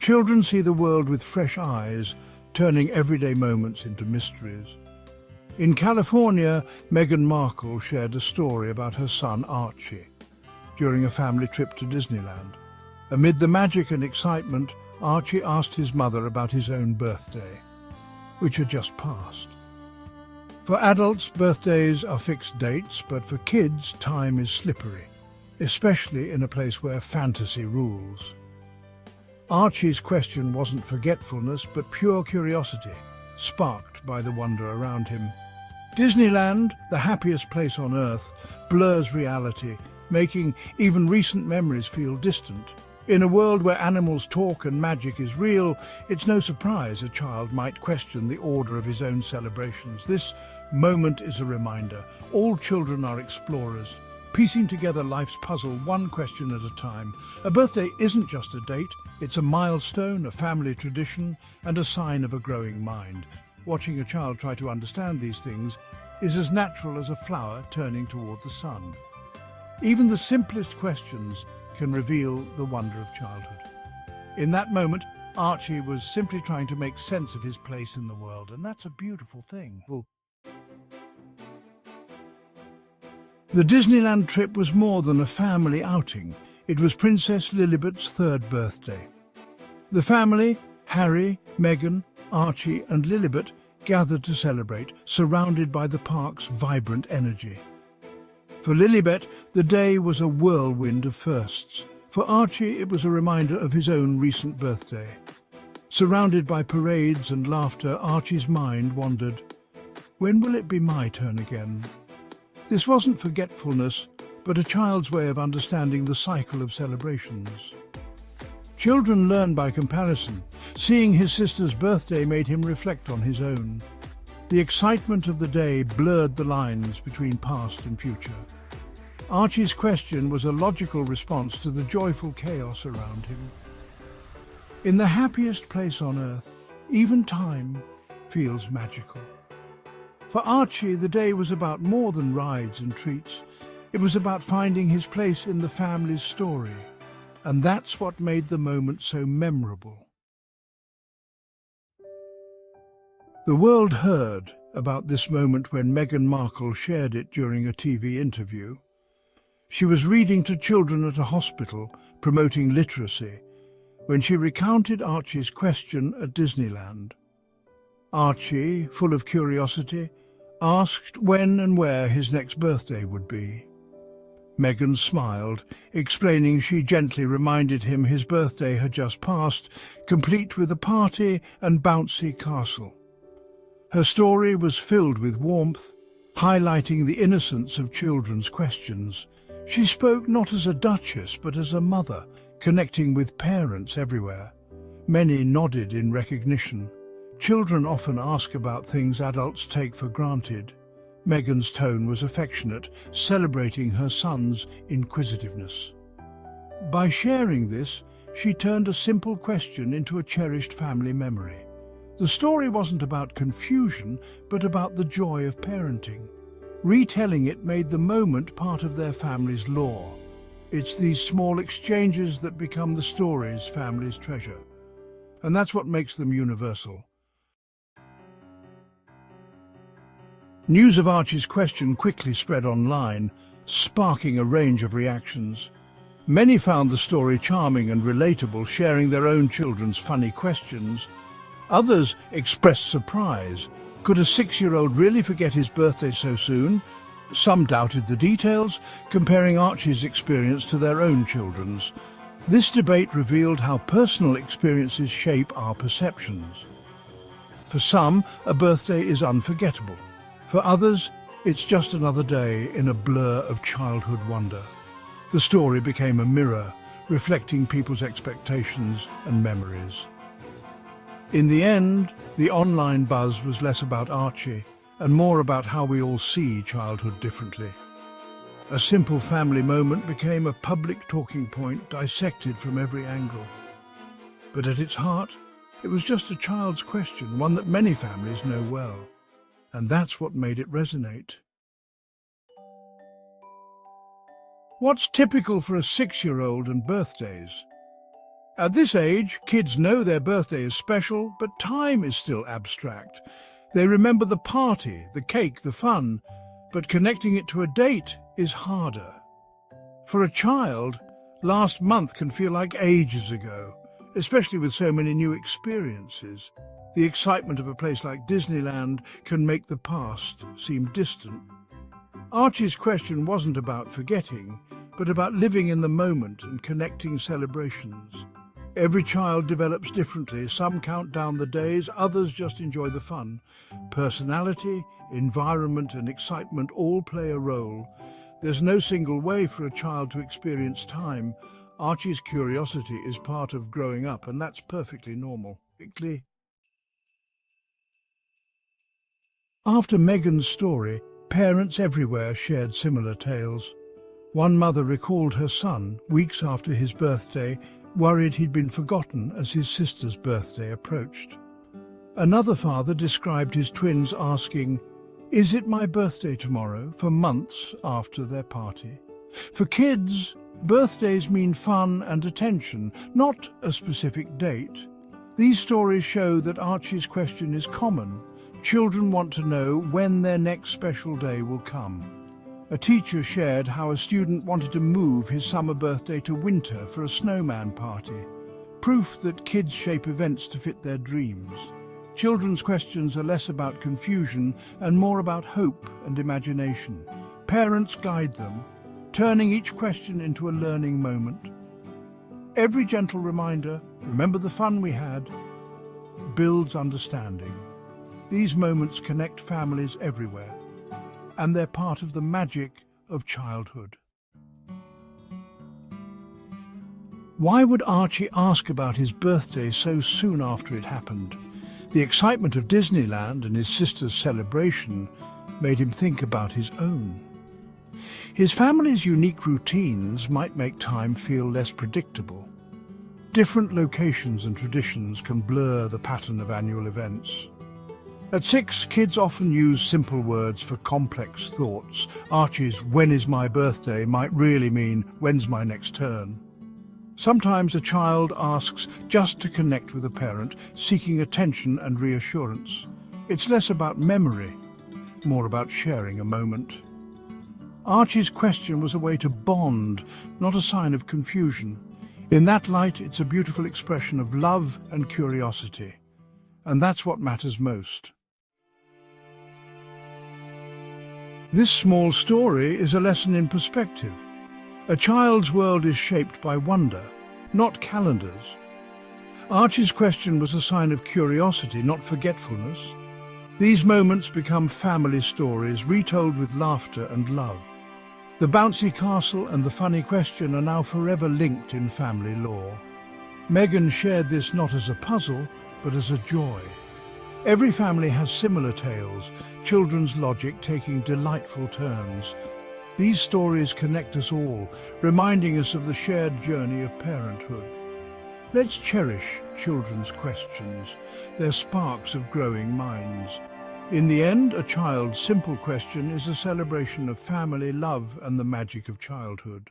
Children see the world with fresh eyes, turning everyday moments into mysteries. In California, Meghan Markle shared a story about her son Archie during a family trip to Disneyland. Amid the magic and excitement, Archie asked his mother about his own birthday, which had just passed. For adults, birthdays are fixed dates, but for kids, time is slippery, especially in a place where fantasy rules. Archie's question wasn't forgetfulness, but pure curiosity, sparked by the wonder around him. Disneyland, the happiest place on Earth, blurs reality, making even recent memories feel distant. In a world where animals talk and magic is real, it's no surprise a child might question the order of his own celebrations. This moment is a reminder. All children are explorers, piecing together life's puzzle one question at a time. A birthday isn't just a date, it's a milestone, a family tradition, and a sign of a growing mind. Watching a child try to understand these things is as natural as a flower turning toward the sun. Even the simplest questions can reveal the wonder of childhood. In that moment, Archie was simply trying to make sense of his place in the world, and that's a beautiful thing. The Disneyland trip was more than a family outing. It was Princess Lilibet's third birthday. The family, Harry, Meghan, Archie and Lilibet, gathered to celebrate, surrounded by the park's vibrant energy. For Lilibet, the day was a whirlwind of firsts. For Archie, it was a reminder of his own recent birthday. Surrounded by parades and laughter, Archie's mind wandered. When will it be my turn again? This wasn't forgetfulness, but a child's way of understanding the cycle of celebrations. Children learn by comparison. Seeing his sister's birthday made him reflect on his own. The excitement of the day blurred the lines between past and future. Archie's question was a logical response to the joyful chaos around him. In the happiest place on earth, even time feels magical. For Archie, the day was about more than rides and treats. It was about finding his place in the family's story. And that's what made the moment so memorable. The world heard about this moment when Meghan Markle shared it during a TV interview. She was reading to children at a hospital, promoting literacy, when she recounted Archie's question at Disneyland. Archie, full of curiosity, asked when and where his next birthday would be. Meghan smiled, explaining she gently reminded him his birthday had just passed, complete with a party and bouncy castle. Her story was filled with warmth, highlighting the innocence of children's questions. She spoke not as a duchess, but as a mother, connecting with parents everywhere. Many nodded in recognition. Children often ask about things adults take for granted. Meghan's tone was affectionate, celebrating her son's inquisitiveness. By sharing this, she turned a simple question into a cherished family memory. The story wasn't about confusion, but about the joy of parenting. Retelling it made the moment part of their family's lore. It's these small exchanges that become the stories families treasure. And that's what makes them universal. News of Archie's question quickly spread online, sparking a range of reactions. Many found the story charming and relatable, sharing their own children's funny questions. Others expressed surprise. Could a 6-year-old really forget his birthday so soon? Some doubted the details, comparing Archie's experience to their own children's. This debate revealed how personal experiences shape our perceptions. For some, a birthday is unforgettable. For others, it's just another day in a blur of childhood wonder. The story became a mirror, reflecting people's expectations and memories. In the end, the online buzz was less about Archie and more about how we all see childhood differently. A simple family moment became a public talking point, dissected from every angle. But at its heart, it was just a child's question, one that many families know well. And that's what made it resonate. What's typical for a 6-year-old and birthdays? At this age, kids know their birthday is special, but time is still abstract. They remember the party, the cake, the fun, but connecting it to a date is harder. For a child, last month can feel like ages ago, especially with so many new experiences. The excitement of a place like Disneyland can make the past seem distant. Archie's question wasn't about forgetting, but about living in the moment and connecting celebrations. Every child develops differently. Some count down the days, others just enjoy the fun. Personality, environment and excitement all play a role. There's no single way for a child to experience time. Archie's curiosity is part of growing up, and that's perfectly normal. After Meghan's story, parents everywhere shared similar tales. One mother recalled her son, weeks after his birthday, worried he'd been forgotten as his sister's birthday approached. Another father described his twins asking, "Is it my birthday tomorrow?" for months after their party. For kids, birthdays mean fun and attention, not a specific date. These stories show that Archie's question is common. Children want to know when their next special day will come. A teacher shared how a student wanted to move his summer birthday to winter for a snowman party, proof that kids shape events to fit their dreams. Children's questions are less about confusion and more about hope and imagination. Parents guide them, turning each question into a learning moment. Every gentle reminder, remember the fun we had, builds understanding. These moments connect families everywhere, and they're part of the magic of childhood. Why would Archie ask about his birthday so soon after it happened? The excitement of Disneyland and his sister's celebration made him think about his own. His family's unique routines might make time feel less predictable. Different locations and traditions can blur the pattern of annual events. At 6, kids often use simple words for complex thoughts. Archie's "when is my birthday" might really mean "when's my next turn?" Sometimes a child asks just to connect with a parent, seeking attention and reassurance. It's less about memory, more about sharing a moment. Archie's question was a way to bond, not a sign of confusion. In that light, it's a beautiful expression of love and curiosity. And that's what matters most. This small story is a lesson in perspective. A child's world is shaped by wonder, not calendars. Archie's question was a sign of curiosity, not forgetfulness. These moments become family stories, retold with laughter and love. The bouncy castle and the funny question are now forever linked in family lore. Meghan shared this not as a puzzle, but as a joy. Every family has similar tales, children's logic taking delightful turns. These stories connect us all, reminding us of the shared journey of parenthood. Let's cherish children's questions. They're sparks of growing minds. In the end, a child's simple question is a celebration of family, love, and the magic of childhood.